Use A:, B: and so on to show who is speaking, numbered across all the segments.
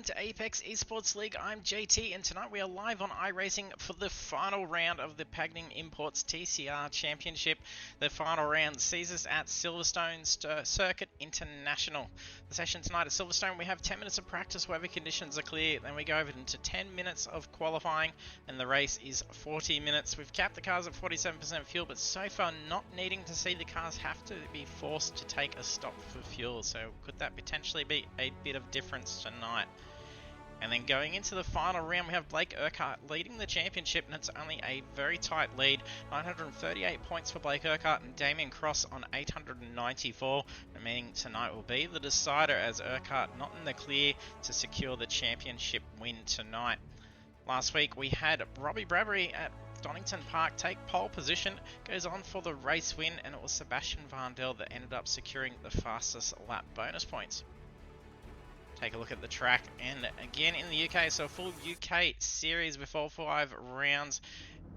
A: welcome to Apex Esports League. I'm JT, and tonight we are live on iRacing for the final round of the Pagnian Imports TCR Championship. The final round sees us at Silverstone Circuit International. The session tonight at Silverstone, we have 10 minutes of practice, weather conditions are clear, then we go over into 10 minutes of qualifying, and the race is 40 minutes. We've capped the cars at 47% fuel, but so far not needing to see the cars have to be forced to take a stop for fuel, so could that potentially be a bit of difference tonight? And then going into the final round, we have Blake Urquhart leading the championship, and it's only a very tight lead. 938 points for Blake Urquhart and Damien Cross on 894, meaning tonight will be the decider, as Urquhart not in the clear to secure the championship win tonight. Last week we had Robbie Bradbury at Donington Park take pole position, goes on for the race win, and it was Sebastian Vandel that ended up securing the fastest lap bonus points. Take a look at the track, and again in the UK, so a full UK series with all 5 rounds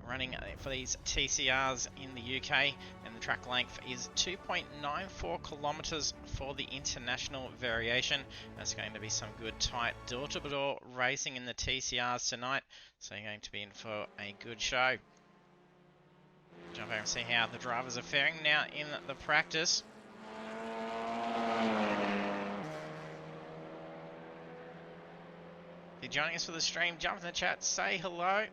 A: running for these TCRs in the UK, and the track length is 2.94 kilometers for the international variation. That's going to be some good tight door-to-door racing in the TCRs tonight, so you're going to be in for a good show. Jump over and see how the drivers are faring now in the practice. If you're joining us for the stream, jump in the chat, say hello.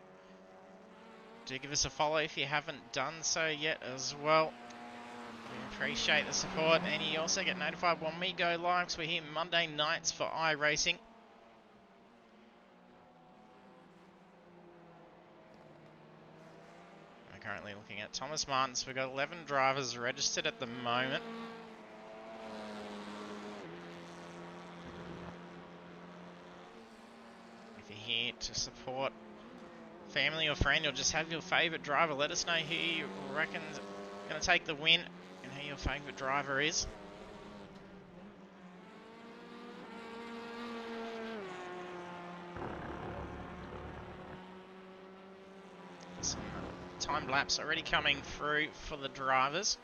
A: Do give us a follow if you haven't done so yet as well. We appreciate the support, and you also get notified when we go live, because we're here Monday nights for iRacing. We're currently looking at Thomas Martins. We've got 11 drivers registered at the moment. If you're here to support family or friend, or just have your favourite driver, let us know who you reckon's going to take the win and who your favourite driver is. Some time lapse already coming through for the drivers.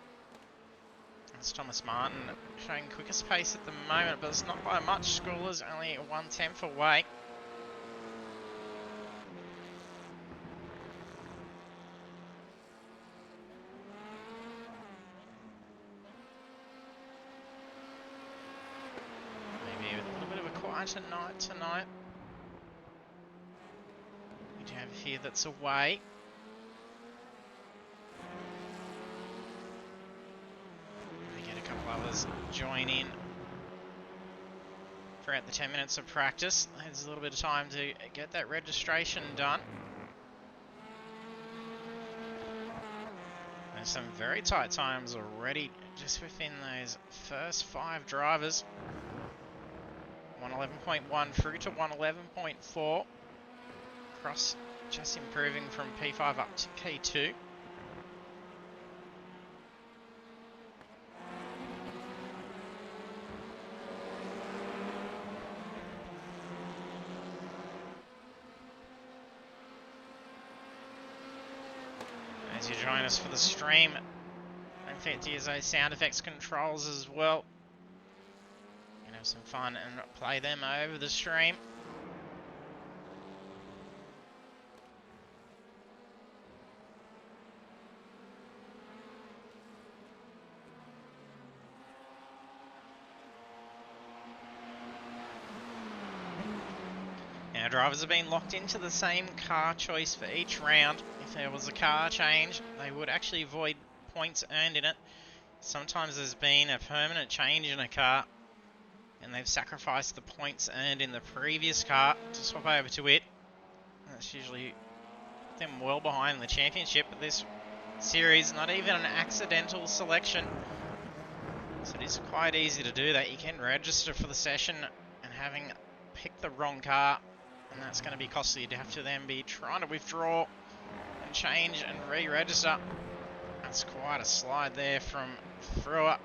A: It's Thomas Martin showing quickest pace at the moment, but it's not by much. Scoreless only 1/10 away. Tonight. We do have a few that's away. We get a couple others join in throughout the 10 minutes of practice. There's a little bit of time to get that registration done. There's some very tight times already just within those first 5 drivers. 111.1 through to 111.4. Cross just improving from P5 up to P2. As you join us for the stream, don't forget to use those sound effects controls as well. Have some fun and play them over the stream. Now, drivers have been locked into the same car choice for each round. If there was a car change, they would actually void points earned in it. Sometimes there's been a permanent change in a car, and they've sacrificed the points earned in the previous car to swap over to it. That's usually them well behind the championship, but this series, not even an accidental selection. So it is quite easy to do that. You can register for the session and having picked the wrong car, and that's going to be costly. You'd have to then be trying to withdraw and change and re-register. That's quite a slide there from Frewer.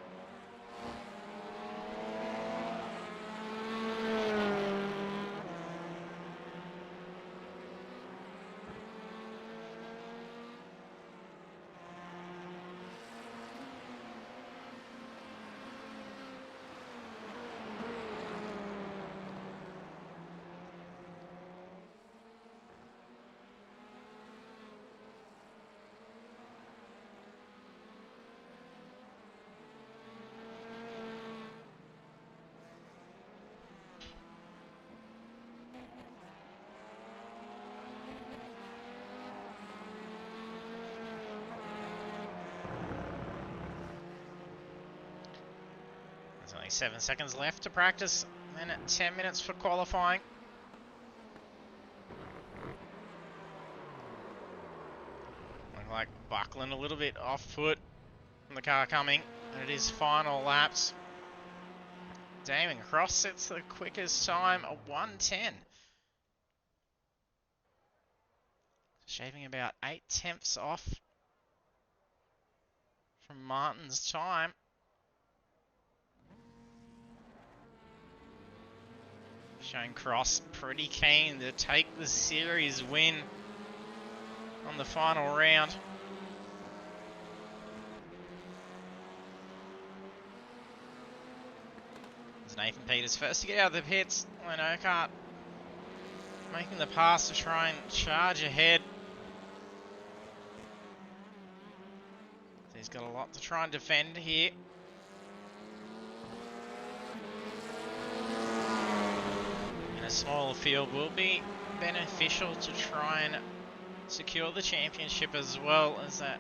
A: There's only 7 seconds left to practice, and then 10 minutes for qualifying. Looking like buckling a little bit off foot from the car coming, and it is final laps. Damon Cross sets the quickest time, a 1:10. Shaving about 8/10 off from Martin's time. Showing Cross pretty keen to take the series win on the final round. It's Nathan Peters first to get out of the pits. Len Urquhart making the pass to try and charge ahead. So he's got a lot to try and defend here. And a smaller field will be beneficial to try and secure the championship, as well as that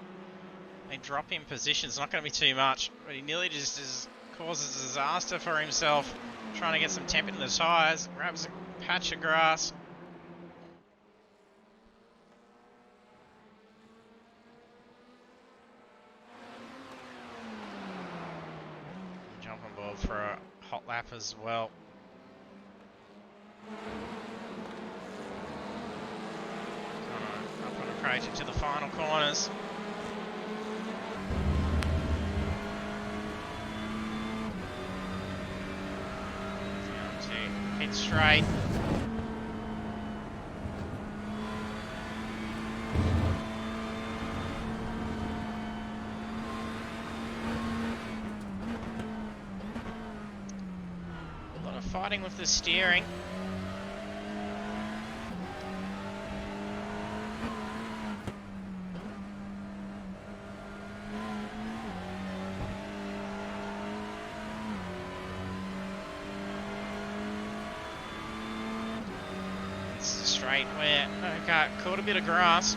A: they drop in position. It's not going to be too much, but he nearly just causes a disaster for himself, trying to get some temp into the tyres. Grabs a patch of grass. Jump on board for a hot lap as well. Up and approaching to the final corners. Down to pit straight. A lot of fighting with the steering. Straight where Urquhart caught a bit of grass.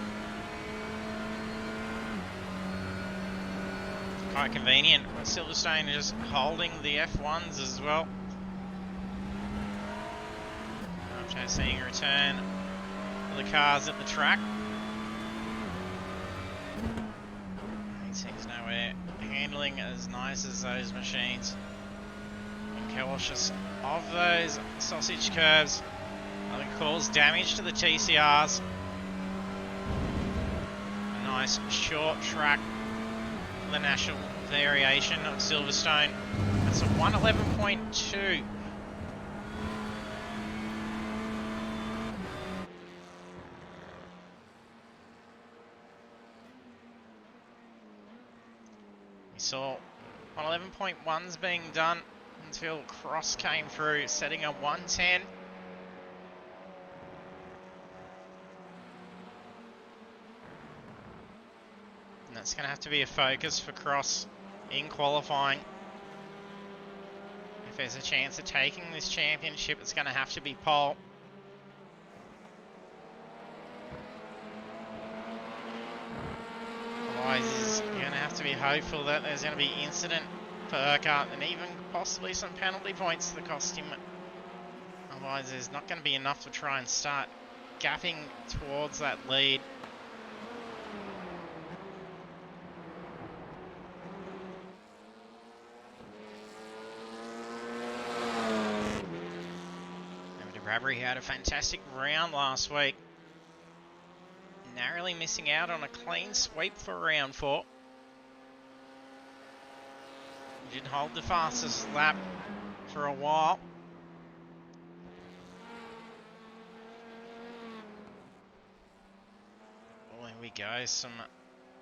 A: Quite convenient. Silverstone just holding the F1s as well. After seeing a return of the cars at the track. He seems nowhere handling as nice as those machines. And cautious of those sausage curves. Nothing cause damage to the TCRs. A nice short track for the national variation of Silverstone. That's a 1:11.2. We saw 1:11.1s being done until Cross came through, setting a 1:10. That's going to have to be a focus for Cross in qualifying. If there's a chance of taking this championship, it's going to have to be pole. Otherwise, he's going to have to be hopeful that there's going to be incident for Urquhart and even possibly some penalty points that cost him. Otherwise, there's not going to be enough to try and start gapping towards that lead. He had a fantastic round last week, narrowly missing out on a clean sweep for round 4. He did hold the fastest lap for a while. Well, here we go, some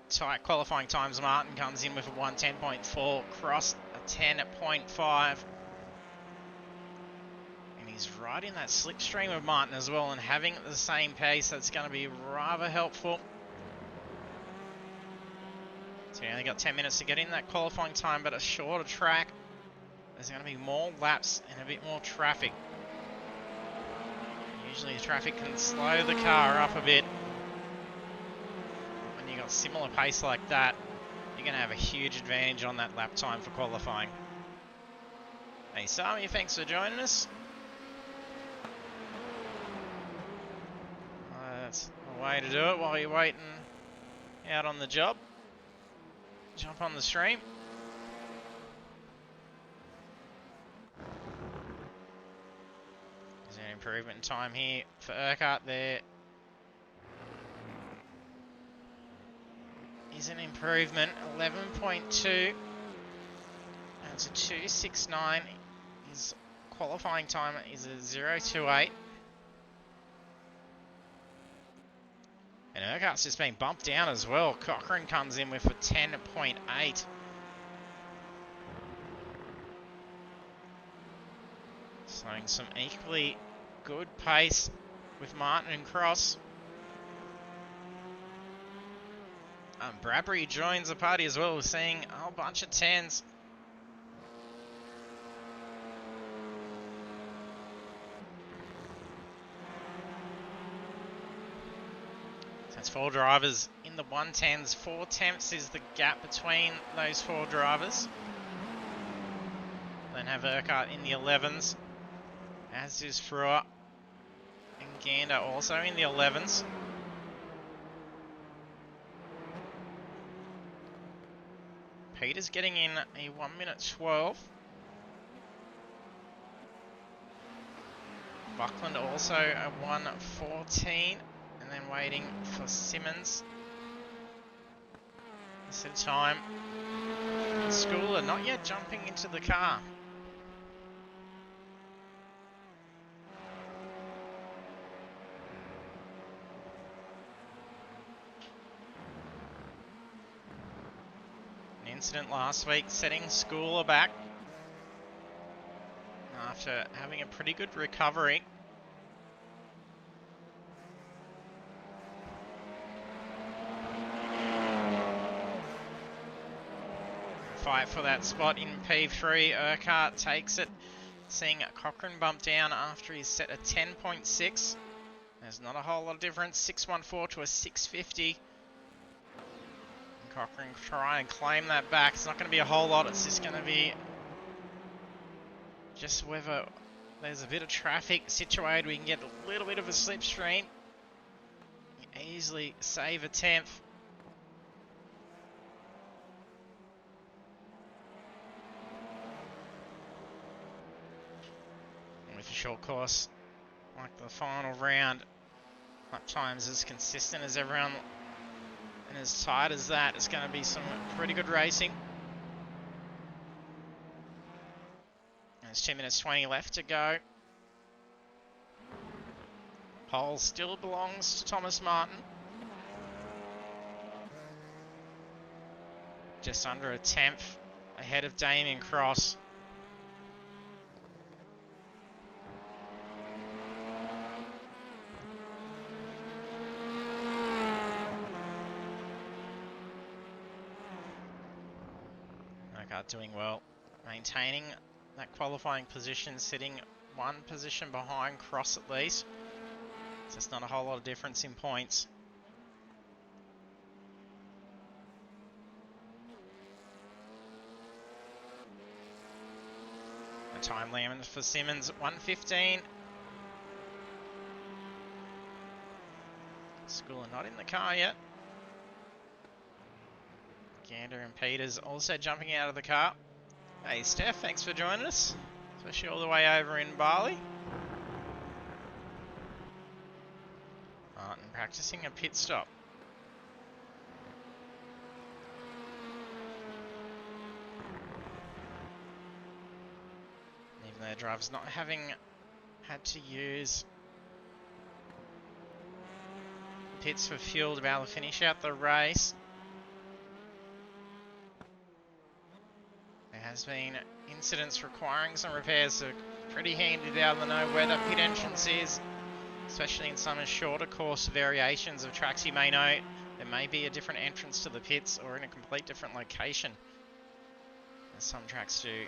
A: tight qualifying times. Martin comes in with a 1:10.4, Cross a 10.5. He's right in that slipstream of Martin as well, and having the same pace, that's going to be rather helpful. So he only got 10 minutes to get in that qualifying time, but a shorter track. There's going to be more laps and a bit more traffic. Usually the traffic can slow the car up a bit. When you've got similar pace like that, you're going to have a huge advantage on that lap time for qualifying. Hey Sami, thanks for joining us. That's a way to do it while you're waiting out on the job. Jump on the stream. There's an improvement in time here for Urquhart. There is an improvement, 11.2. That's a 2.69. His qualifying time is a 0.28. And Urquhart's just been bumped down as well. Cochrane comes in with a 10.8. Showing some equally good pace with Martin and Cross. Bradbury joins the party as well. We're seeing a whole bunch of 10s. That's 4 drivers in the 110s. 4 tenths is the gap between those 4 drivers. Then have Urquhart in the 11s, as is Frewer and Gander also in the 11s. Peter's getting in a 1:12. Buckland also a 1:14. And then waiting for Simmons. This is time. Schooler not yet jumping into the car. An incident last week setting Schooler back after having a pretty good recovery. Fight for that spot in P3. Urquhart takes it, seeing Cochrane bump down after he's set a 10.6. There's not a whole lot of difference, 6.14 to a 6.50. Cochrane try and claim that back. It's not going to be a whole lot, it's just going to be just whether there's a bit of traffic situated, we can get a little bit of a slipstream. Easily save a 10th. With a short course like the final round, lap times as consistent as everyone and as tight as that, it's going to be some pretty good racing. There's 2 minutes 20 left to go. Pole still belongs to Thomas Martin. Just under a 10th ahead of Damien Cross. Doing well, maintaining that qualifying position, sitting 1 position behind Cross at least. So it's not a whole lot of difference in points. The time limit for Simmons, 1:15. Schooler not in the car yet. Gander and Peters also jumping out of the car. Hey Steph, thanks for joining us, especially all the way over in Bali. Martin practicing a pit stop. Even though the driver's not having had to use pits for fuel to be able to finish out the race. There has been incidents requiring some repairs, so pretty handy to be able to know where the pit entrance is, especially in some shorter course variations of tracks. You may know there may be a different entrance to the pits or in a complete different location, as some tracks do.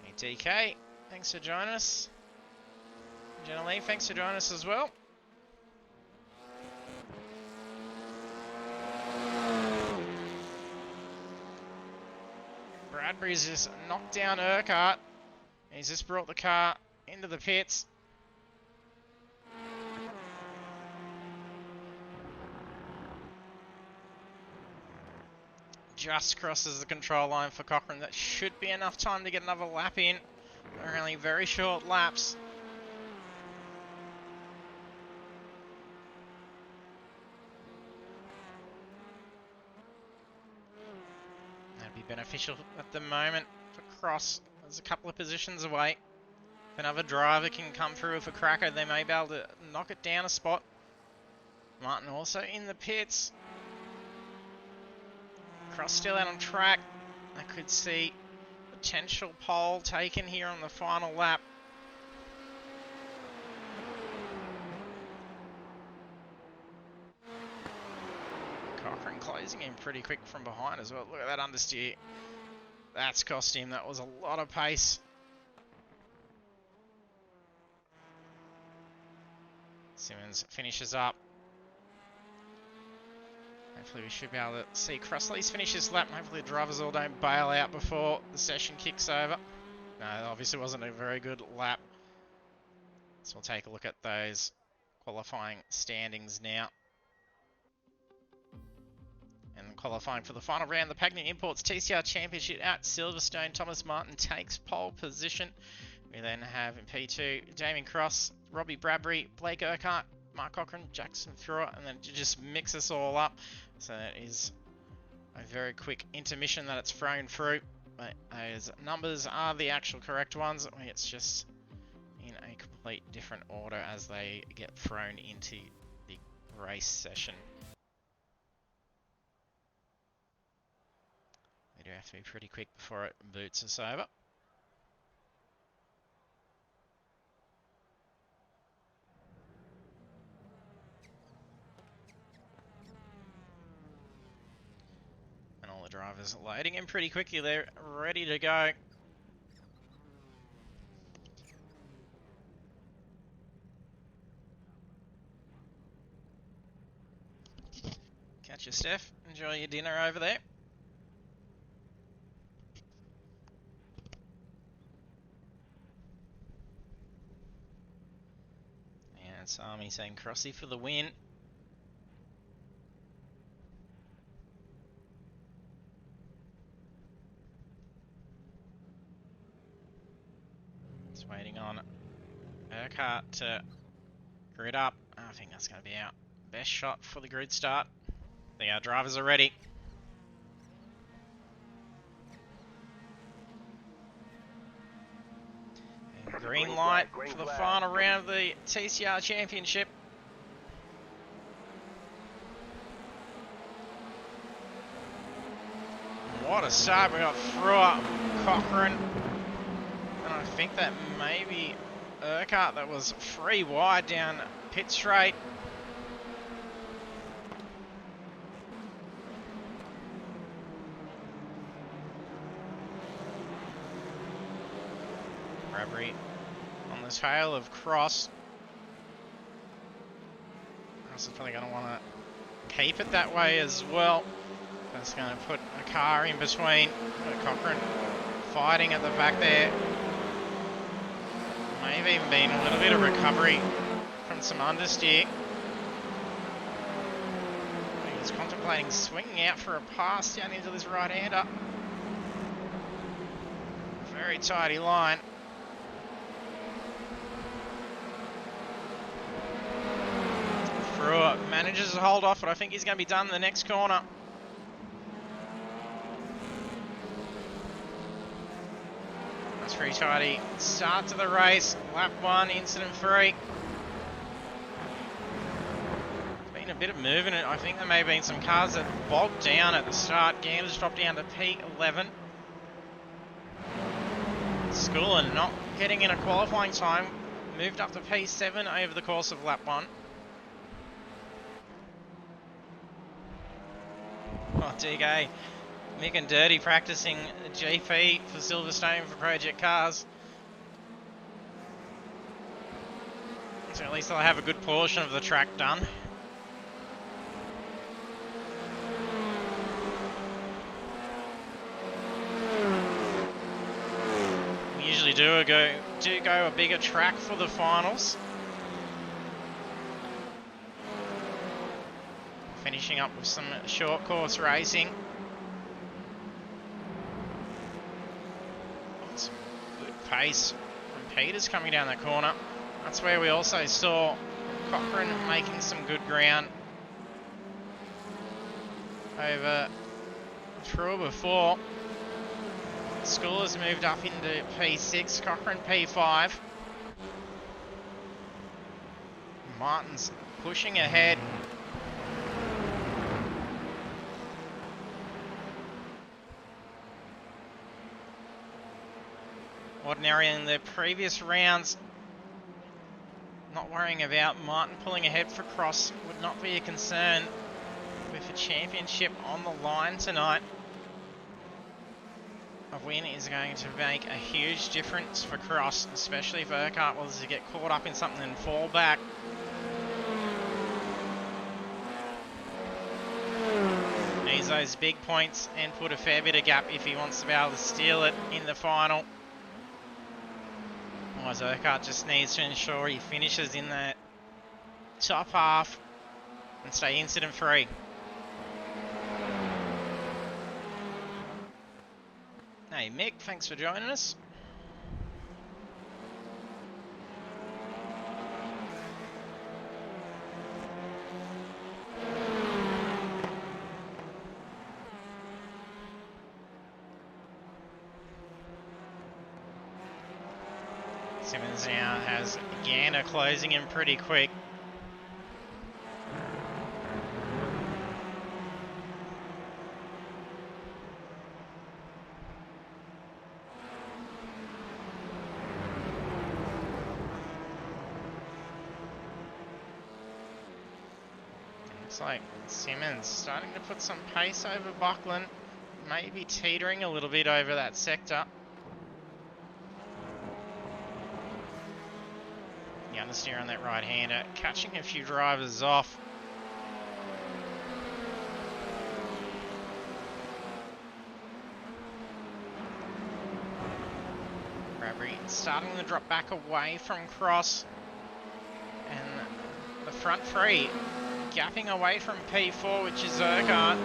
A: Hey DK, thanks for joining us. Jenna Lee, thanks for joining us as well. Bradbury's just knocked down Urquhart. He's just brought the car into the pits. Just crosses the control line for Cochrane. That should be enough time to get another lap in. They're only very short laps. That'd be beneficial at the moment for Cross. There's a couple of positions away. If another driver can come through with a cracker, they may be able to knock it down a spot. Martin also in the pits. Cross still out on track. I could see potential pole taken here on the final lap. Cochrane closing in pretty quick from behind as well. Look at that understeer. That's cost him. That was a lot of pace. Simmons finishes up. Hopefully we should be able to see Crossley's finish this lap. Hopefully the drivers all don't bail out before the session kicks over. No, it obviously wasn't a very good lap. So we'll take a look at those qualifying standings now. And qualifying for the final round, the Pagnian Imports TCR Championship at Silverstone. Thomas Martin takes pole position. We then have in P2, Damien Cross, Robbie Bradbury, Blake Urquhart, Mark Cochrane, Jackson Thruer, and then just mix us all up. So that is a very quick intermission that it's thrown through. But those numbers are the actual correct ones. It's just in a complete different order as they get thrown into the race session. We do have to be pretty quick before it boots us over. And all the drivers loading in pretty quickly. They're ready to go. Catch you, Steph. Enjoy your dinner over there. And Sami saying Crossy for the win. Just waiting on Urquhart to grid up. I think that's going to be our best shot for the grid start. Our drivers are ready. And green light for the final round of the TCR Championship. What a start. We got Thruer, Cochrane, and I think that maybe Urquhart that was free wide down pit straight. Bradbury on the tail of Cross. Cross is probably going to want to keep it that way as well. That's going to put a car in between. Cochrane fighting at the back there. May have even been a little bit of recovery from some understeer. He was contemplating swinging out for a pass down into this right-hander. Very tidy line. Thruer manages to hold off, but I think he's going to be done in the next corner. That's pretty tidy. Start to the race. Lap 1, incident free. There's been a bit of movement. I think there may have been some cars that bogged down at the start. Ganders dropped down to P11. Schooler not getting in a qualifying time. Moved up to P7 over the course of lap 1. Oh, DK. Mick and Dirty practicing GP for Silverstone for Project Cars. So at least they'll have a good portion of the track done. usually do go a bigger track for the finals. Finishing up with some short course racing. Some good pace from Peters coming down that corner. That's where we also saw Cochrane making some good ground over True before. School has moved up into P6, Cochrane P5. Martin's pushing ahead. Ordinary in the previous rounds, not worrying about Martin pulling ahead for Cross would not be a concern with a championship on the line tonight. A win is going to make a huge difference for Cross, especially if Urquhart was to get caught up in something and fall back. Needs those big points and put a fair bit of gap if he wants to be able to steal it in the final. Otherwise, Urquhart just needs to ensure he finishes in the top half and stay incident free. Hey Mick, thanks for joining us. Simmons now has Gander closing in pretty quick. Looks like Simmons starting to put some pace over Buckland, maybe teetering a little bit over that sector. The understeer on that right-hander, catching a few drivers off. Bradbury starting to drop back away from Cross. And the front three gapping away from P4, which is Urquhart.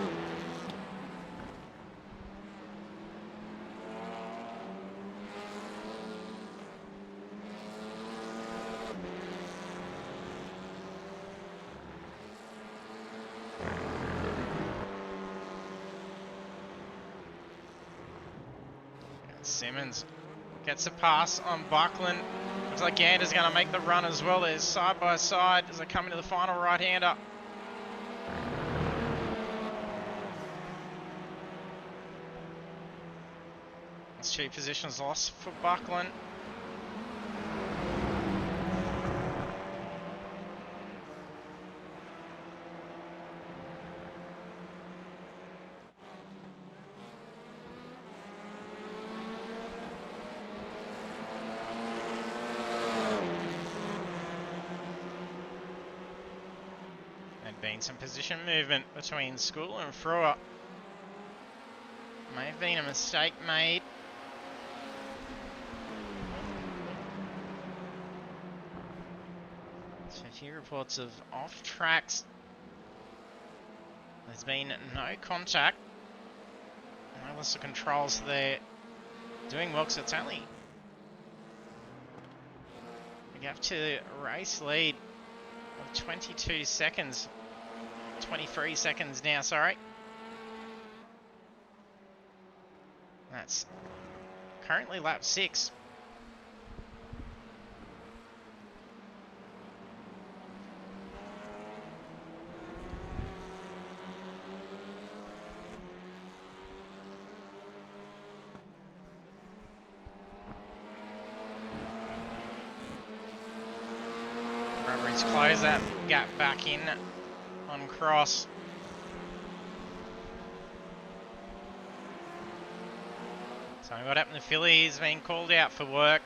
A: Simmons gets a pass on Buckland. Looks like Gander's going to make the run as well. They're side by side as they come into the final right-hander. That's 2 positions lost for Buckland. Been some position movement between School and Frewer. May have been a mistake made. So a few reports of off tracks. There's been no contact. No loss of control, so they're doing well because it's only a gap to race lead of 22 seconds. 23 seconds now, sorry. That's currently lap 6. Rubbery's close that gap back in on Cross. So what happened to Philly? He's been called out for work.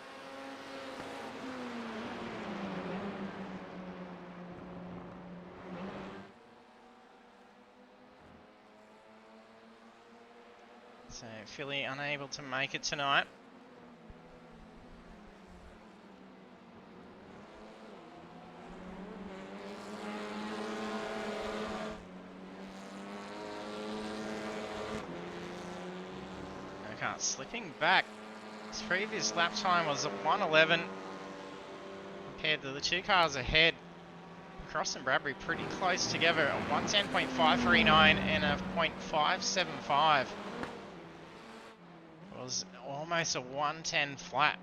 A: So Philly unable to make it tonight. starts slipping back. His previous lap time was at 1:11 compared to the two cars ahead. Cross and Bradbury pretty close together at 1:10.539 and a 0.575. It was almost a 1:10 flat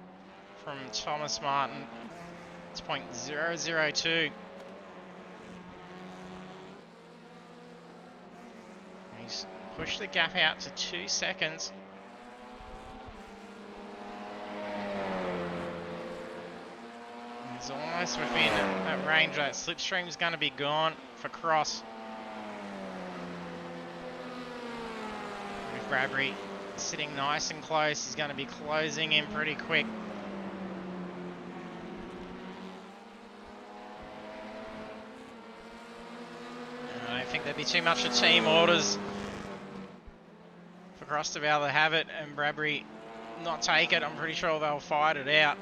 A: from Thomas Martin. It's 0.002. He's pushed the gap out to 2 seconds. He's almost within that range. That slipstream is going to be gone for Cross. With Bradbury sitting nice and close, he's going to be closing in pretty quick. I don't think there'd be too much of team orders for Cross to be able to have it and Bradbury not take it. I'm pretty sure they'll fight it out.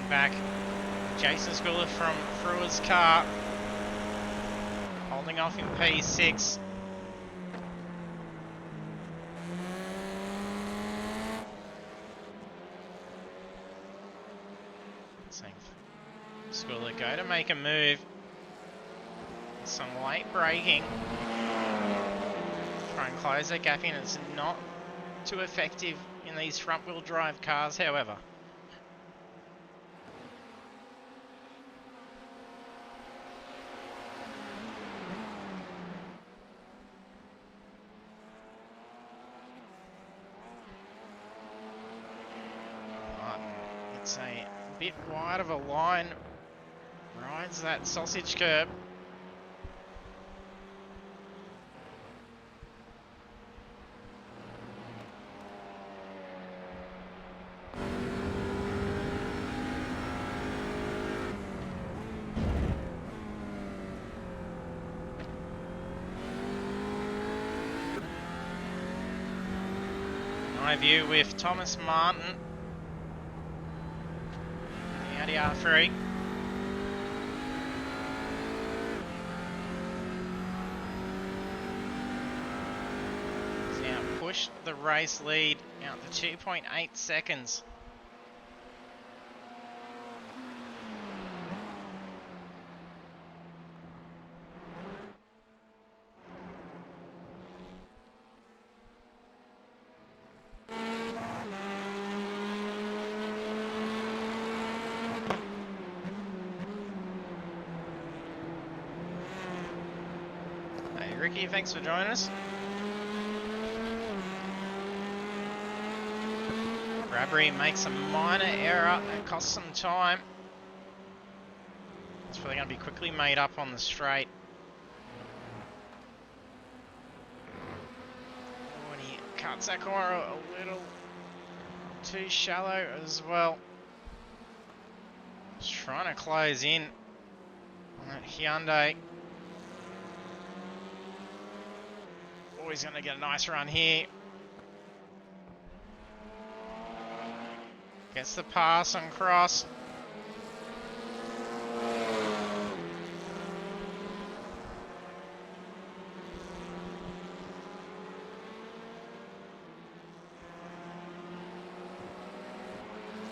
A: Back, Jason Schooler from Frewer's car, holding off in P6. Seeing Schooler go to make a move. Some late braking. Try and close that gap in. It's not too effective in these front wheel drive cars, however. It's a bit wide of a line, rides that sausage curb. My view with Thomas Martin. The R3. He's now pushed the race lead out to 2.8 seconds. Ricky, thanks for joining us. Bradbury makes a minor error that costs some time. It's probably going to be quickly made up on the straight. When he cuts that corner a little too shallow as well. Just trying to close in on that Hyundai. Oh, he's going to get a nice run here. Gets the pass on Cross.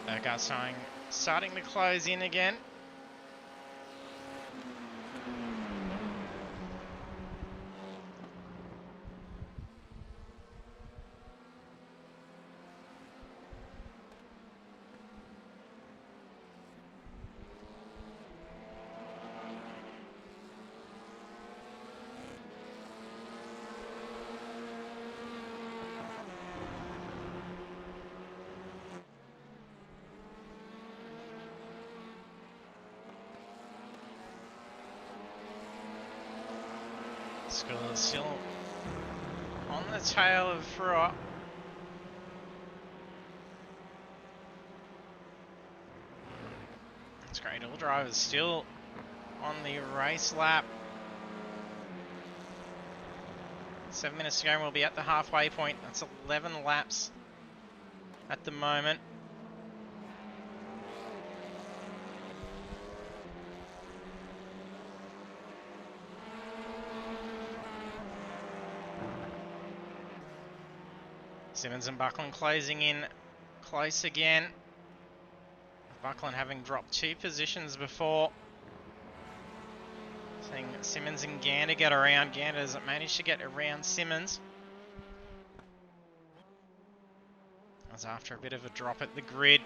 A: That guy's starting to close in again. Schooler's still on the tail of Frewer. It's great. All drivers still on the race lap. 7 minutes to go and we'll be at the halfway point. That's 11 laps at the moment. Simmons and Buckland closing in close again. Buckland having dropped 2 positions before. Seeing Simmons and Gander get around. Gander doesn't manage to get around Simmons. That's after a bit of a drop at the grid.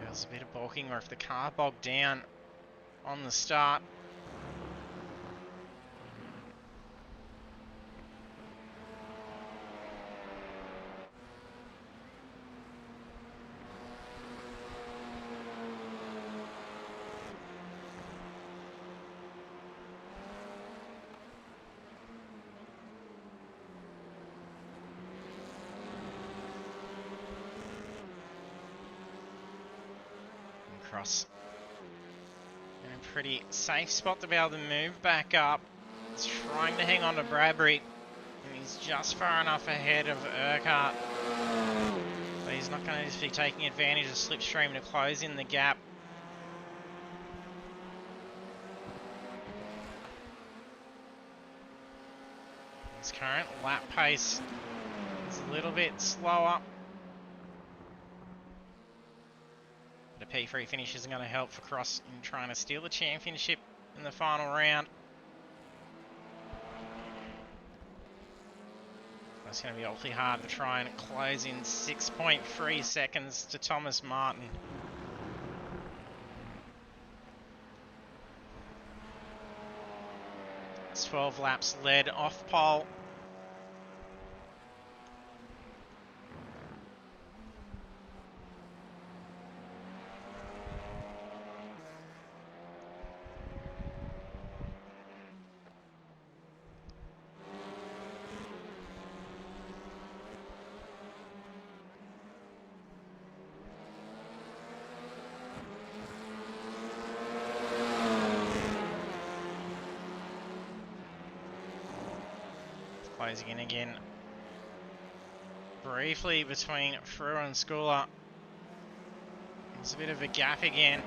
A: Feels a bit of balking, or if the car bogged down on the start. Cross in a pretty safe spot to be able to move back up. He's trying to hang on to Bradbury, and he's just far enough ahead of Urquhart. But he's not going to just be taking advantage of slipstream to close in the gap. His current lap pace is a little bit slower. The P3 finish isn't going to help for Cross in trying to steal the championship in the final round. It's going to be awfully hard to try and close in 6.3 seconds to Thomas Martin. It's 12 laps led off pole. Closing in again briefly between Frewer and Schooler. There's a bit of a gap again.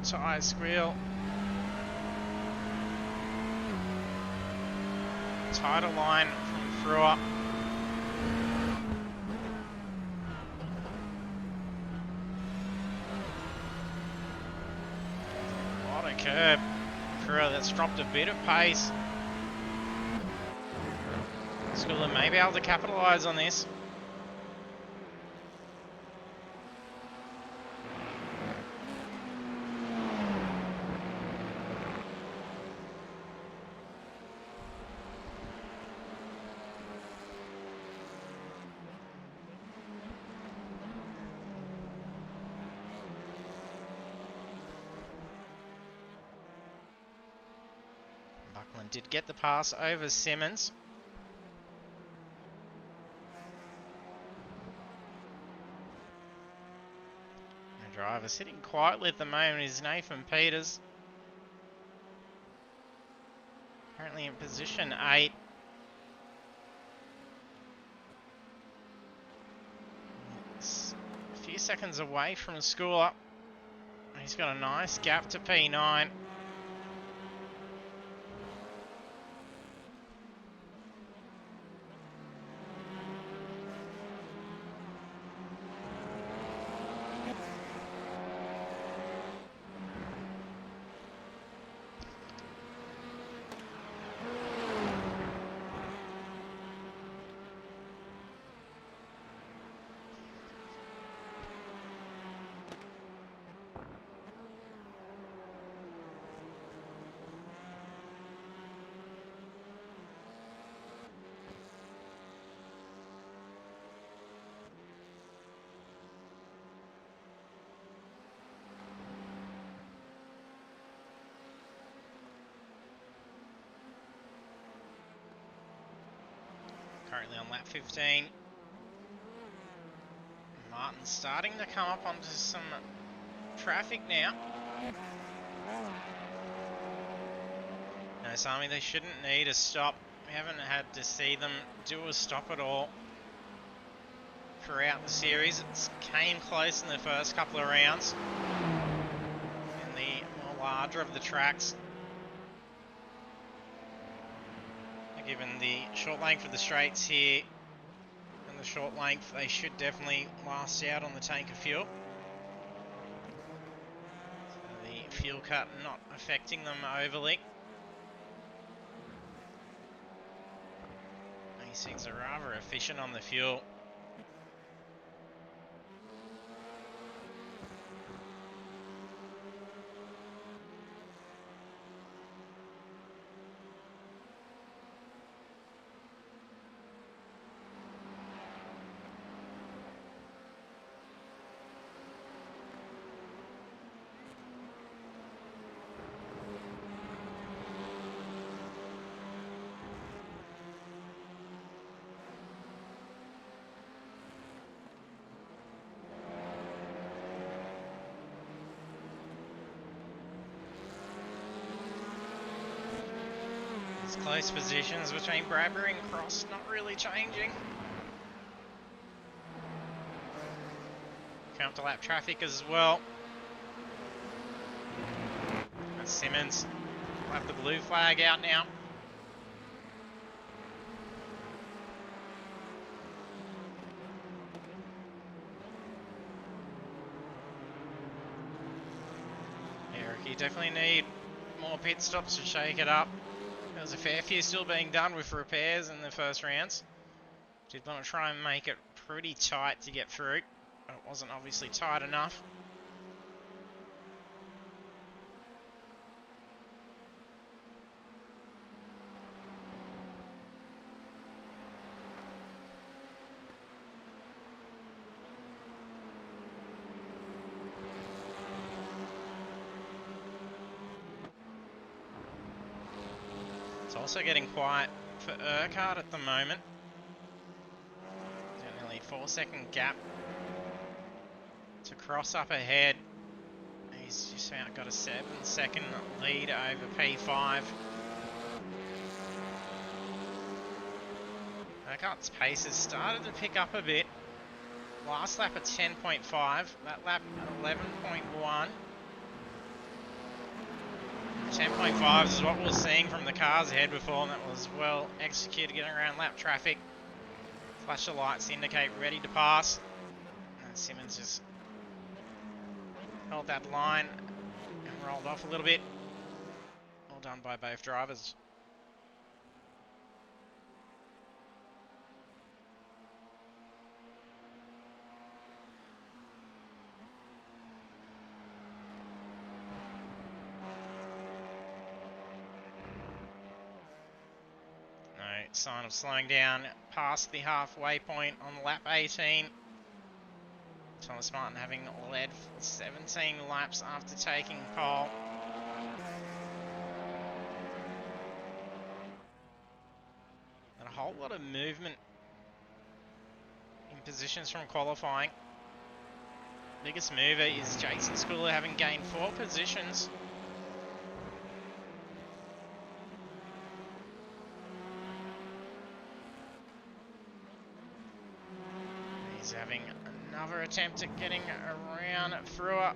A: Tyre squeal. Tighter line from Frewer. What a curb. Frewer that's dropped a bit of pace. Schooler may be able to capitalise on this. Buckland did get the pass over Simmons. The driver sitting quietly at the moment is Nathan Peters. Currently in position 8. It's a few seconds away from Schooler. He's got a nice gap to P9. currently on lap 15. Martin's starting to come up onto some traffic now. No, Sami, they shouldn't need a stop. We haven't had to see them do a stop at all throughout the series. It came close in the first couple of rounds in the more larger of the tracks. Given the short length of the straights here and the short length, they should definitely last out on the tank of fuel. So the fuel cut not affecting them overly. These things are rather efficient on the fuel. Close positions between Bradbury and Cross not really changing. Count to lap traffic as well. And Simmons will have the blue flag out now. Eric, you definitely need more pit stops to shake it up. There's a fair few still being done with repairs in the first rounds. Did want to try and make it pretty tight to get through. But it wasn't obviously tight enough. It's also getting quiet for Urquhart at the moment. Nearly 4-second gap to Cross up ahead. He's just got a 7-second lead over P5. Urquhart's pace has started to pick up a bit. Last lap at 10.5, that lap at 11.1. 10.5 is what we were seeing from the cars ahead before, and that was well executed, getting around lap traffic. Flash of lights indicate ready to pass. And Simmons just held that line and rolled off a little bit. Well done by both drivers. Sign of slowing down past the halfway point on lap 18. Thomas Martin having led for 17 laps after taking pole. And a whole lot of movement in positions from qualifying. Biggest mover is Jason Schooler, having gained 4 positions. He's having another attempt at getting around through her,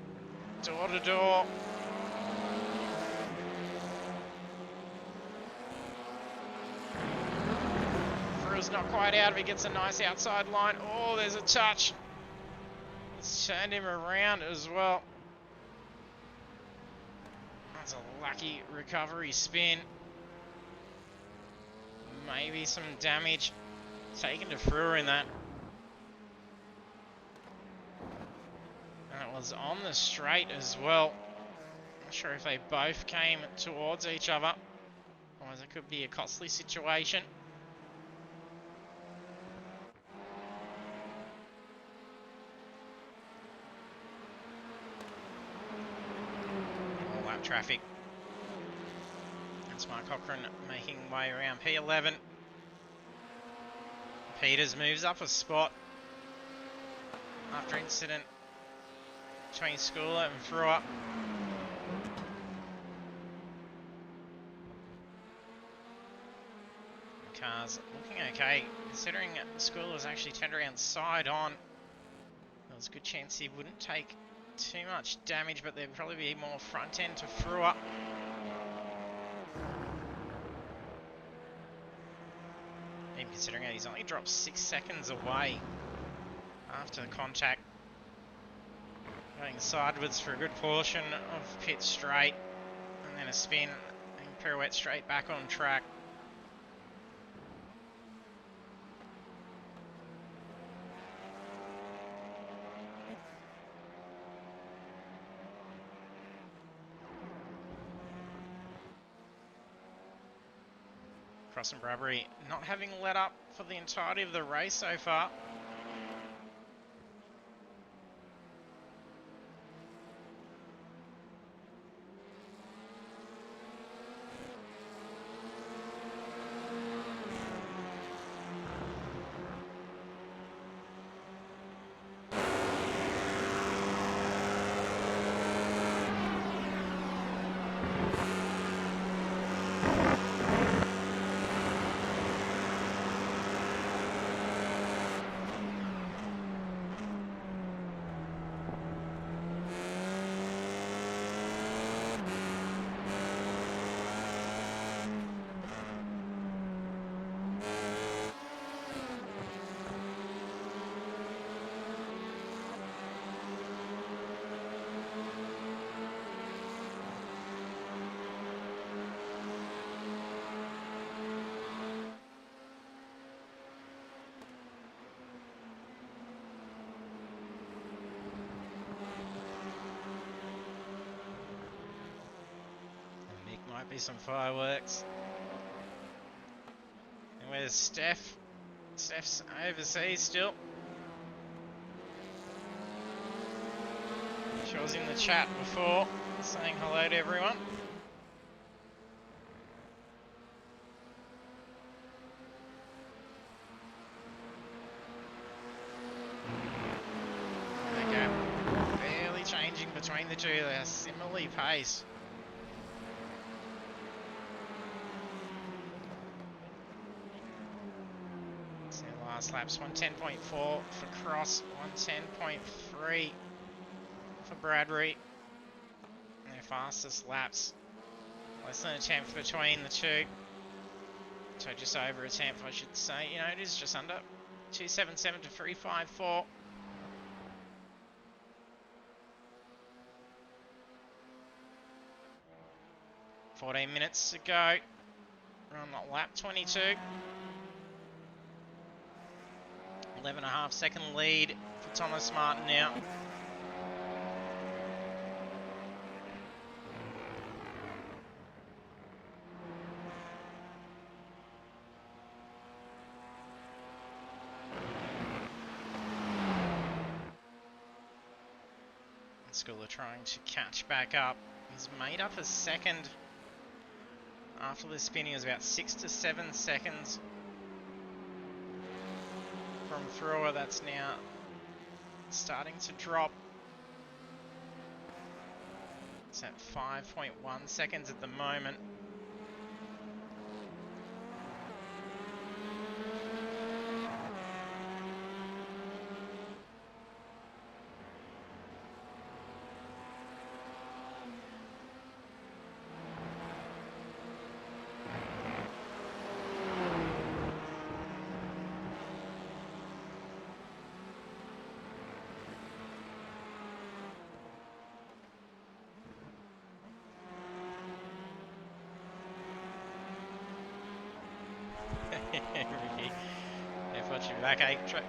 A: door to door. Through's not quite out. If he gets a nice outside line. Oh, there's a touch. It's turned him around as well. That's a lucky recovery spin. Maybe some damage taken to Frewer in that. And it was on the straight as well. Not sure if they both came towards each other. Otherwise it could be a costly situation. All lap traffic. That's Mark Cochran making way around P11. Peters moves up a spot after incident between Schooler and Frewer. Cars looking okay, considering Schooler's actually turned around side on. There was a good chance he wouldn't take too much damage, but there'd probably be more front end to Frewer. Even considering that he's only dropped 6 seconds away after the contact. Going sideways for a good portion of pit straight, and then a spin and pirouette straight back on track. Cross and Bradbury not having let up for the entirety of the race so far. Might be some fireworks. And where's Steph? Steph's overseas still. She was in the chat before, saying hello to everyone. Okay, barely changing between the two. They're similarly paced. Last laps 110.4 for Cross, 110.3 for Bradbury. And their fastest laps, less than a tenth between the two. So just over a tenth, I should say. You know, it is just under 277 to 354. $14 minutes to go. We're on lap 22. 11.5 second lead for Thomas Martin now. Schooler trying to catch back up. He's made up a second after the spin. He was about 6 to 7 seconds from Thrower. That's now starting to drop. It's at 5.1 seconds at the moment. Back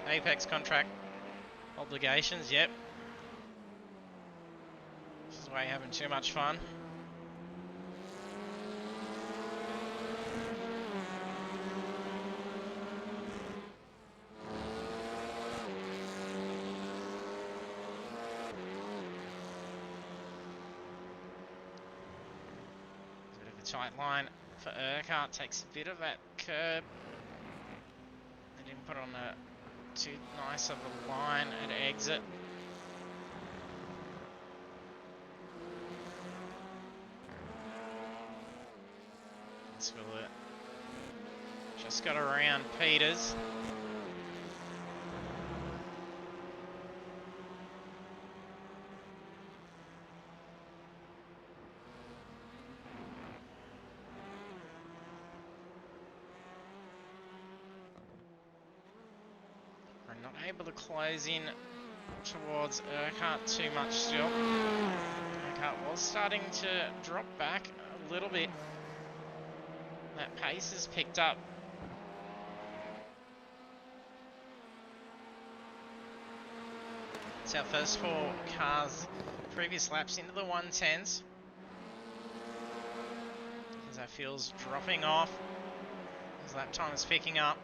A: Apex contract obligations, yep. This is why you're having too much fun. Bit of a tight line for Urquhart, takes a bit of that curb. put on a too nice of a line at exit. This will it. Just got around Peters. We're not able to close in towards Urquhart too much still. Urquhart was starting to drop back a little bit. That pace has picked up. It's our first 4 cars, previous laps into the 110s. As our fuel's dropping off, as lap time is picking up.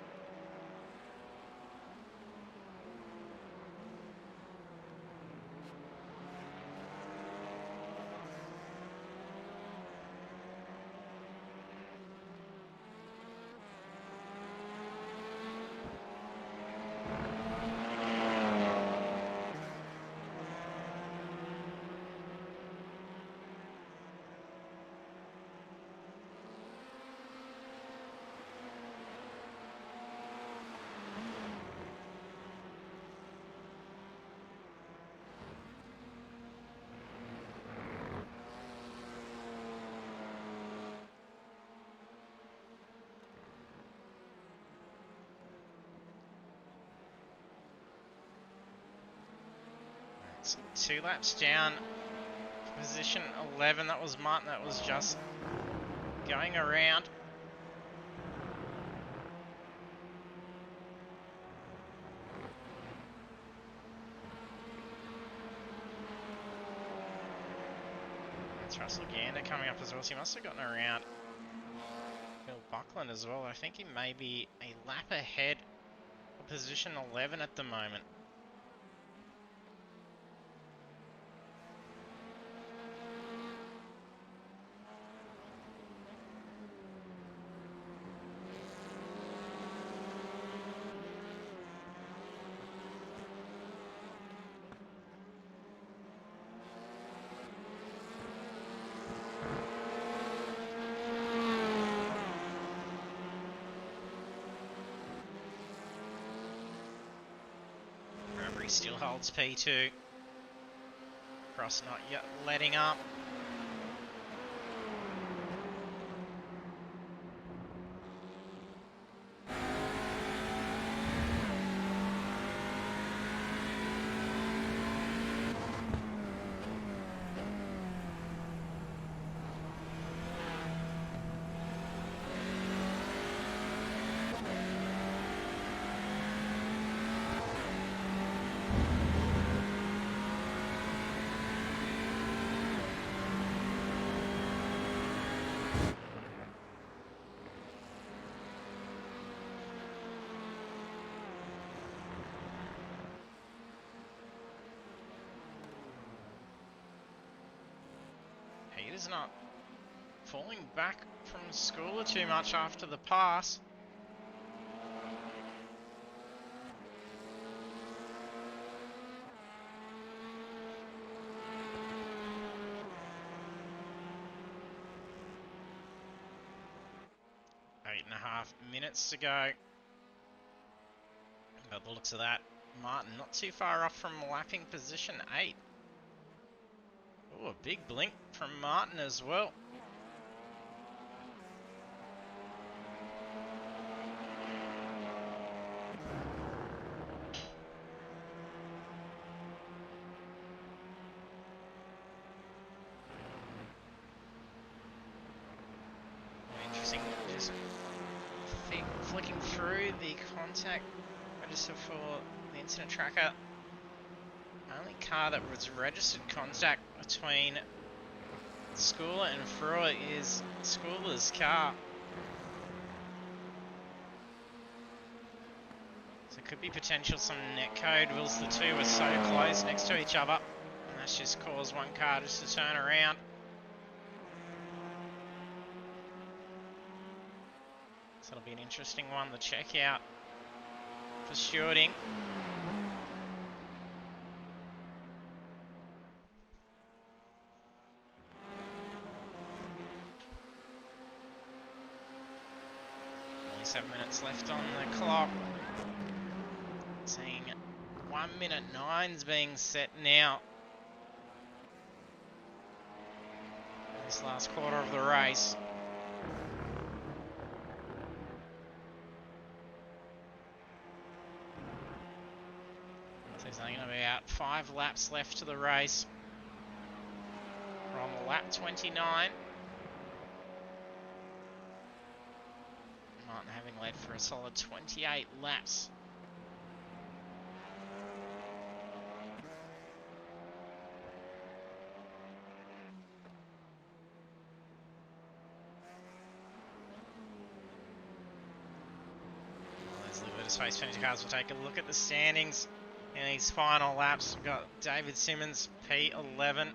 A: It's 2 laps down, position 11. That was Martin, that was just going around. It's Russell Gander coming up as well, so he must have gotten around Bill Buckland as well. I think he may be a lap ahead of position 11 at the moment. Still holds P2. Cross not yet letting up. Peter's not falling back from Schooler too much after the pass. Eight and a half minutes to go. By the looks of that, Martin not too far off from lapping position 8. Oh, a big blink from Martin as well. Interesting, just flicking through the contact register for the incident tracker. Only car that was registered contact between Schooler and Frewer is Schooler's car. So could be potential some netcode whilst the two were so close next to each other. And that's just caused one car just to turn around. So it'll be an interesting one to check out. shooting. Only 7 minutes left on the clock. Seeing 1:09's being set now. This last quarter of the race. So there's only going to be about 5 laps left to the race. We're on lap 29. Martin having led for a solid 28 laps. Space Finish Cars will take a look at the standings in these final laps. We've got David Simmons, P11.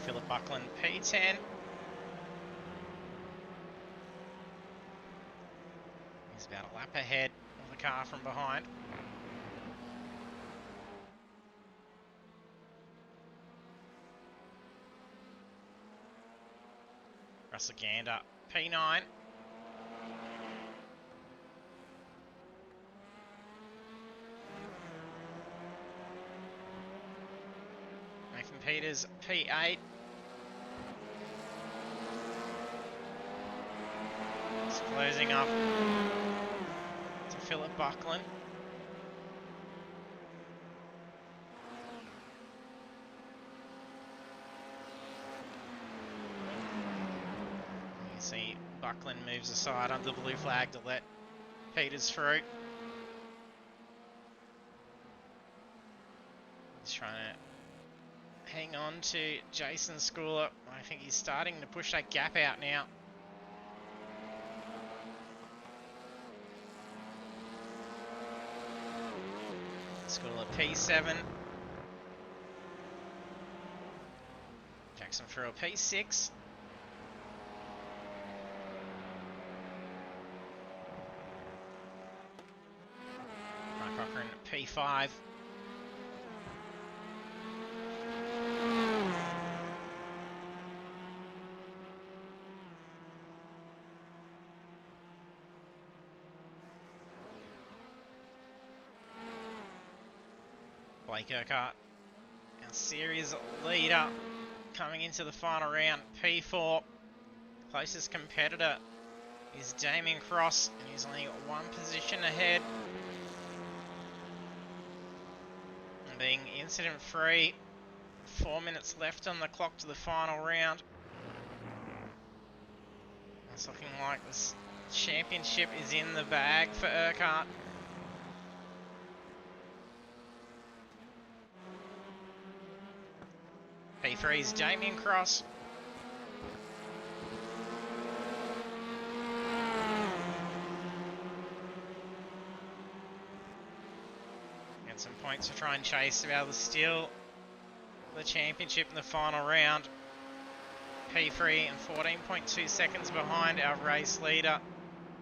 A: Philip Buckland, P10. He's about a lap ahead of the car from behind. Russell Gander, P9. Nathan Peters, P8. It's closing up to Philip Buckland. See, Buckland moves aside under the blue flag to let Peters through. He's trying to hang on to Jason Schooler. I think he's starting to push that gap out now. Schooler P7. Jackson Farrell P6. P5. Blake Urquhart, our series leader, coming into the final round. P4. Closest competitor is Damien Cross, and he's only 1 position ahead. Being incident free, 4 minutes left on the clock to the final round. It's looking like this championship is in the bag for Urquhart. P3's Damien Cross. Some points to try and chase to be able to steal the championship in the final round. P3 and 14.2 seconds behind our race leader,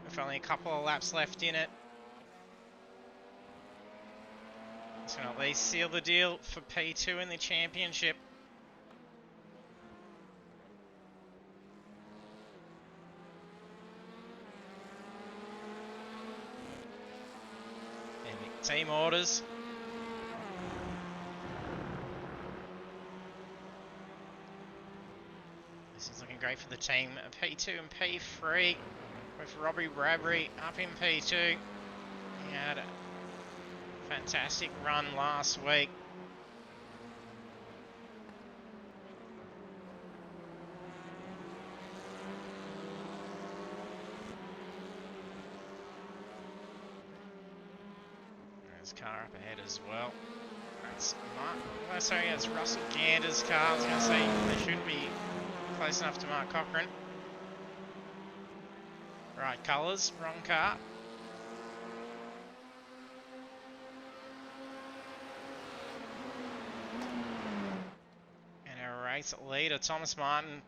A: with only a couple of laps left in it. It's going to at least seal the deal for P2 in the championship. And team orders. This is looking great for the team. P2 and P3 with Robbie Bradbury up in P2. He had a fantastic run last week. There's a car up ahead as well. That's that's Russell Gander's car. I was going to say they shouldn't be close enough to Mark Cochran. Right colours, wrong car. And our race leader, Thomas Martin,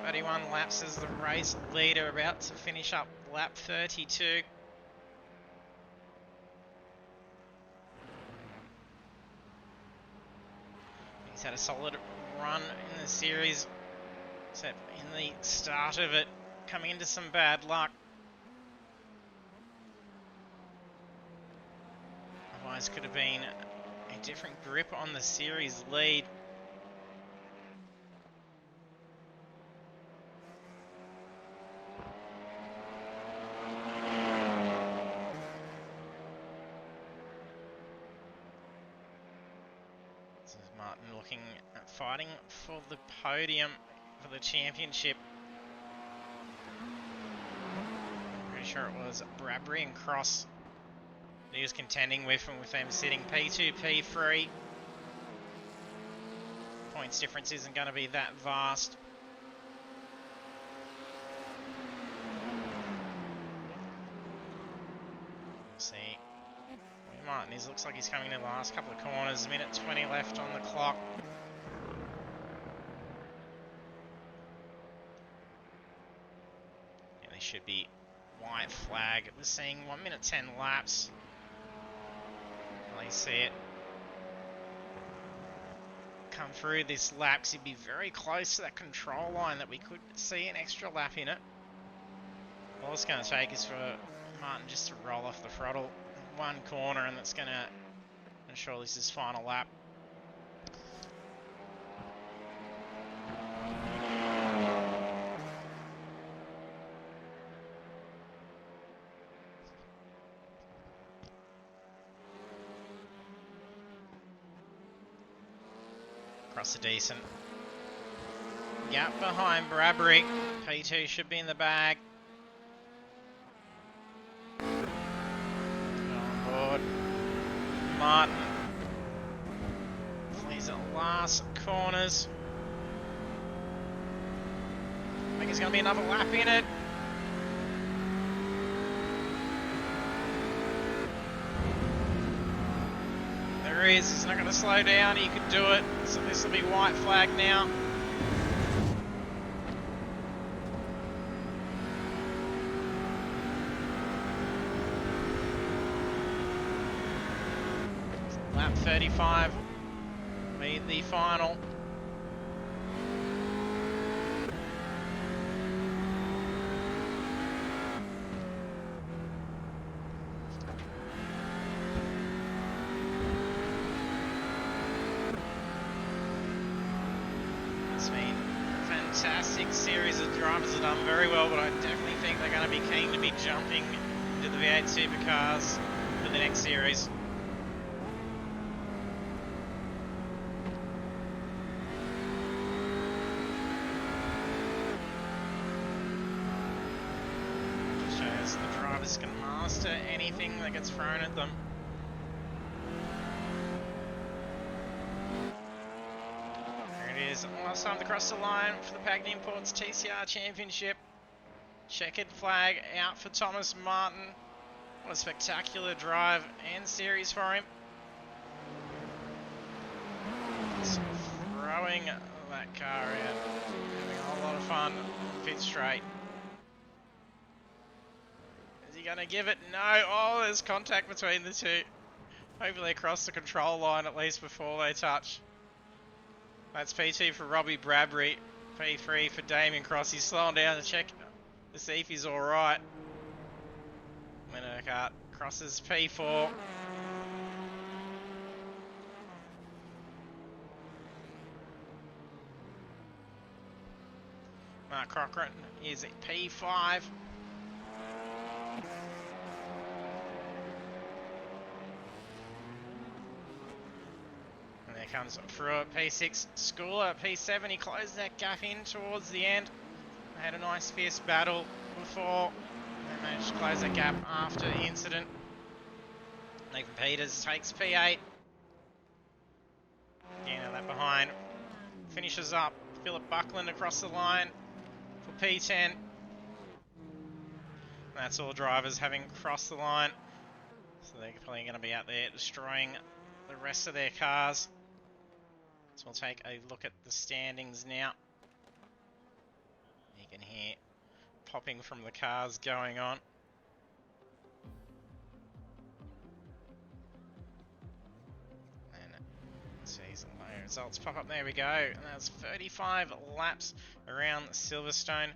A: 31 laps as the race leader, about to finish up lap 32. He's had a solid run in the series, except in the start of it, coming into some bad luck. Otherwise could have been a different grip on the series lead. This is Martin looking at fighting for the podium for the championship. Pretty sure it was Bradbury and Cross he was contending with, and with them sitting P2, P3. Points difference isn't going to be that vast. See, Martin looks like he's coming in the last couple of corners. A minute 20 left on the clock. Yeah, they should be white flag. We're seeing 1 minute 10 laps. I see it come through this lap, because he'd be very close to that control line that we could see an extra lap in it. All it's going to take is for Martin just to roll off the throttle one corner, and that's going to ensure this is final lap. Across a decent gap behind Bradbury. P2 should be in the bag. On board. Martin. These are last corners. I think there's going to be another lap in it. There is. He's not going to slow down. He could do it. So this will be white flag now. Lap 35 be the final. It's been a fantastic series of drivers that have done very well, but I definitely think they're going to be keen to be jumping into the V8 Supercars for the next series. The drivers can master anything that gets thrown at them. There it is, last time to cross the line for the Pagnian TCR Championship. Checkered flag out for Thomas Martin. What a spectacular drive and series for him. Just throwing that car around, having a whole lot of fun on pit straight. Gonna give it? No. Oh, there's contact between the two. Hopefully they cross the control line at least before they touch. That's P2 for Robbie Bradbury. P3 for Damien Cross. He's slowing down to check to see if he's alright. Minurkart crosses P4. Mark Cochran is at P5. Comes through at P6, Schooler at P7, he closed that gap in towards the end. They had a nice fierce battle before, they managed to close that gap after the incident. Nathan Peters takes P8. Again, that behind. Finishes up, Philip Buckland across the line for P10. That's all drivers having crossed the line. So they're probably going to be out there destroying the rest of their cars. So we'll take a look at the standings now. You can hear popping from the cars going on. And season low results pop up. There we go. And that's 35 laps around Silverstone.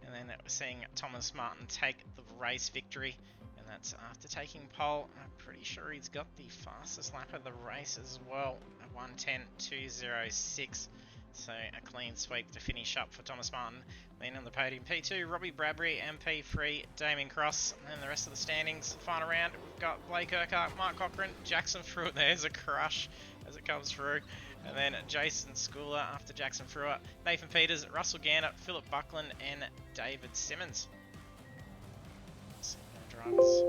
A: And then we're seeing Thomas Martin take the race victory. And that's after taking pole. I'm pretty sure he's got the fastest lap of the race as well. A 1:10.206. So a clean sweep to finish up for Thomas Martin. Then on the podium, P2, Robbie Bradbury, and P3, Damien Cross. And then the rest of the standings, final round, we've got Blake Urquhart, Mark Cochran, Jackson Fruit. There's a crush as it comes through. And then Jason Schooler after Jackson Fruit, Nathan Peters, Russell Gannett, Philip Buckland, and David Simmons. So drivers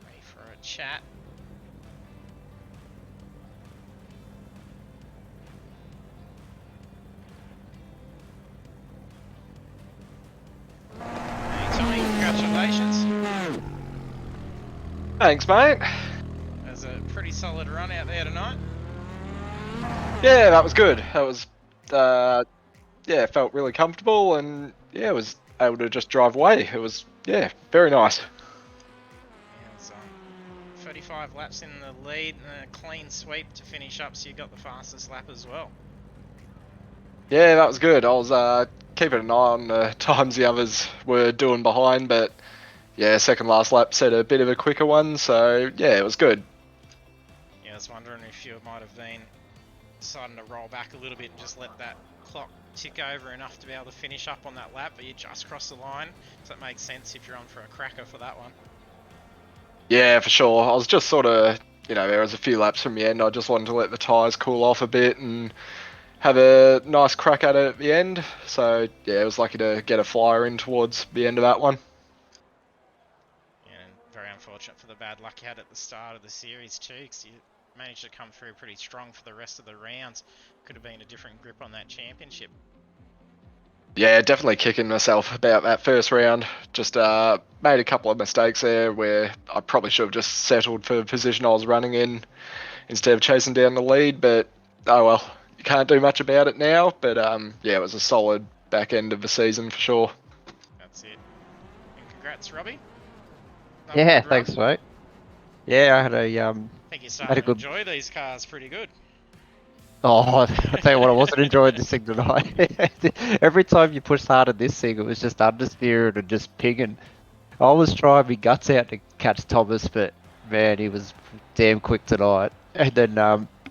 A: ready for a chat. Hey Tommy, congratulations.
B: Thanks, mate.
A: There's a pretty solid run out there tonight.
B: Yeah, that was good. That was, yeah, felt really comfortable and, yeah, was able to just drive away. It was, yeah, very nice.
A: Yeah, it was 35 laps in the lead and a clean sweep to finish up, so you got the fastest lap as well.
B: Yeah, that was good. I was keeping an eye on the times the others were doing behind, but, yeah, second last lap set a bit of a quicker one, so, yeah, it was good.
A: Yeah, I was wondering if you might have been deciding to roll back a little bit and just let that clock tick over enough to be able to finish up on that lap, but you just crossed the line, so it makes sense if you're on for a cracker for that one.
B: Yeah, for sure. I was just sort of, you know, there was a few laps from the end. I just wanted to let the tyres cool off a bit and have a nice crack at it at the end. So, yeah, I was lucky to get a flyer in towards the end of that one.
A: Yeah, and very unfortunate for the bad luck you had at the start of the series too, because you managed to come through pretty strong for the rest of the rounds. Could have been a different grip on that championship.
B: Yeah, definitely kicking myself about that first round. Just made a couple of mistakes there where I probably should have just settled for the position I was running in instead of chasing down the lead, but oh well, you can't do much about it now. But yeah, it was a solid back end of the season for sure.
A: That's it. And congrats, Robbie.
C: Yeah, thanks, mate. Yeah, I had a
A: I think you're starting to enjoy these cars pretty good.
C: Oh, I'll tell you what, I wasn't enjoying this thing tonight. Every time you pushed hard at this thing, it was just understeering and just pinging. I was trying my guts out to catch Thomas, but man, he was damn quick tonight. And then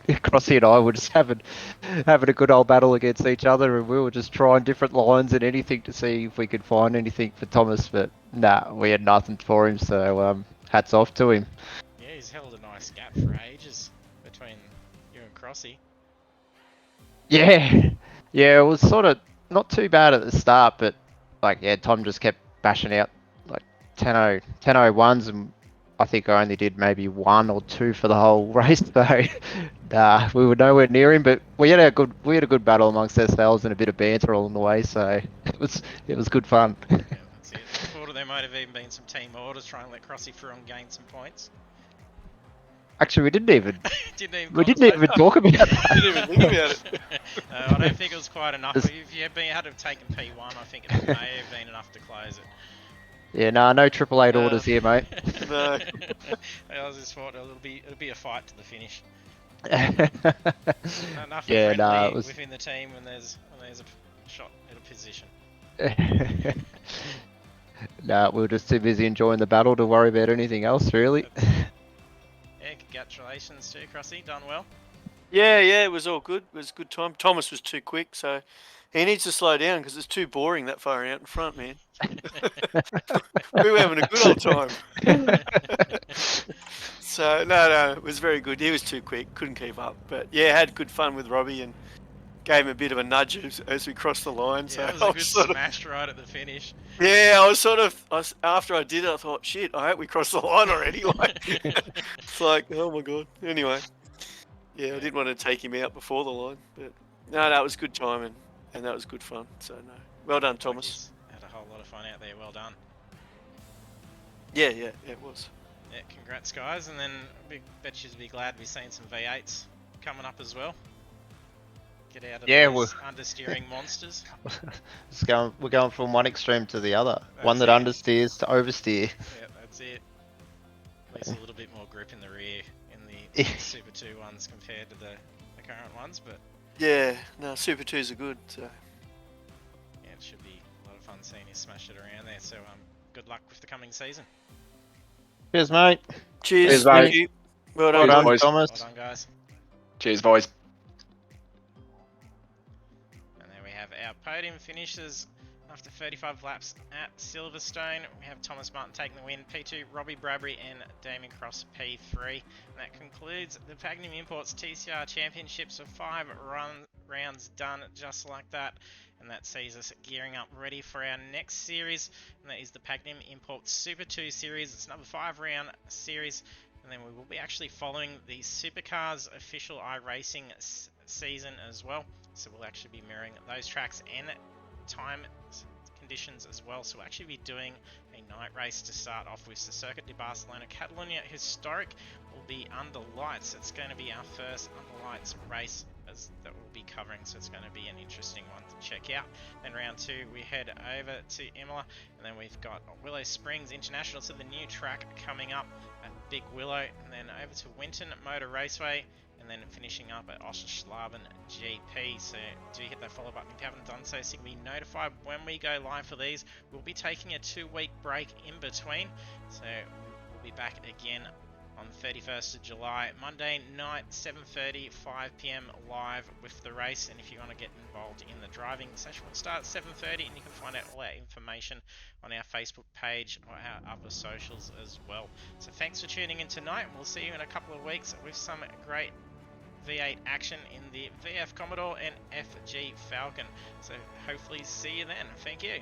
C: Crossy and I were just having a good old battle against each other, and we were just trying different lines and anything to see if we could find anything for Thomas, but nah, we had nothing for him, so hats off to him.
A: Yeah, he's held a nice gap for ages between you and Crossy.
C: Yeah, yeah, it was sort of not too bad at the start, but like, yeah, Tom just kept bashing out like 10:01s, and I think I only did maybe 1 or 2 for the whole race. So, nah, we were nowhere near him, but we had a good battle amongst ourselves and a bit of banter along the way. So it was good fun.
A: Yeah, that's it. I thought there might have even been some team orders trying to let Crossy through and gain some points.
C: Actually, we didn't even talk about that.
B: Didn't even think about it.
A: I don't think it was quite enough. If you had to have taken P1, I think it may have been enough to close it.
C: Yeah, no Triple Eight orders here, mate.
B: No.
A: I was just thought it'll be a fight to the finish. Enough
C: Yeah,
A: friendly
C: it was
A: within the team when there's a shot at a position.
C: Nah, we were just too busy enjoying the battle to worry about anything else, really.
A: Yeah, congratulations to Crossy, done well.
D: Yeah, it was all good. It was a good time. Thomas was too quick, so he needs to slow down because it's too boring that far out in front, man. We were having a good old time. So, no, it was very good. He was too quick, couldn't keep up. But yeah, had good fun with Robbie and gave him a bit of a nudge as we crossed the line.
A: Yeah,
D: So
A: it was a good smash right at the finish.
D: Yeah, after I did it, I thought, shit, I hope we crossed the line already. It's like, oh my God. Anyway, yeah, I didn't want to take him out before the line, but no, that was good time and that was good fun. So no, well done, Thomas.
A: Had a whole lot of fun out there. Well done.
D: Yeah, it was.
A: Yeah, congrats guys, and then I bet you'd be glad we've seen some V8s coming up as well. Get out of
C: Yeah,
A: those understeering monsters.
C: we're going from one extreme to the other. One
A: That's
C: that
A: it.
C: understeers to oversteer.
A: Yeah, that's it. At least a little bit more grip in the rear in the Super 2 ones compared to the current ones, but
D: Yeah, no, Super 2s are good. So.
A: yeah, it should be a lot of fun seeing you smash it around there. So good luck with the coming season.
C: Cheers, mate.
D: Cheers,
B: Cheers,
D: thank
B: mate.
D: you. Well
C: Well
D: done,
B: Cheers,
C: done,
B: boys.
C: Thomas.
A: Well done, guys.
B: Cheers, boys.
A: And there we have our podium finishes after 35 laps at Silverstone. We have Thomas Martin taking the win, P2 Robbie Bradbury and Damien Cross P3. And that concludes the Pagnian Imports TCR Championship. So 5 rounds done just like that. And that sees us gearing up ready for our next series. And that is the Pagnian Imports Super 2 series. It's another 5-round series. And then we will be actually following the Supercars official iRacing season as well. So we'll actually be mirroring those tracks and time conditions as well. So we'll actually be doing a night race to start off with. The Circuit de Barcelona Catalunya Historic will be under lights. It's going to be our first under lights race that we'll be covering, so it's going to be an interesting one to check out. Then round 2 we head over to Imola, and then we've got Willow Springs International, so the new track coming up at Big Willow, and then over to Winton Motor Raceway, and then finishing up at Oscherslaben GP. So do hit that follow button if you haven't done so, so you can be notified when we go live for these. We'll be taking a 2-week break in between, so we'll be back again on 31st of July, Monday night, 7:30, 5 p.m. live with the race. And if you want to get involved in the driving session, we'll start at 7:30, and you can find out all our information on our Facebook page or our other socials as well. So thanks for tuning in tonight, and we'll see you in a couple of weeks with some great V8 action in the VF Commodore and FG Falcon. So hopefully see you then. Thank you.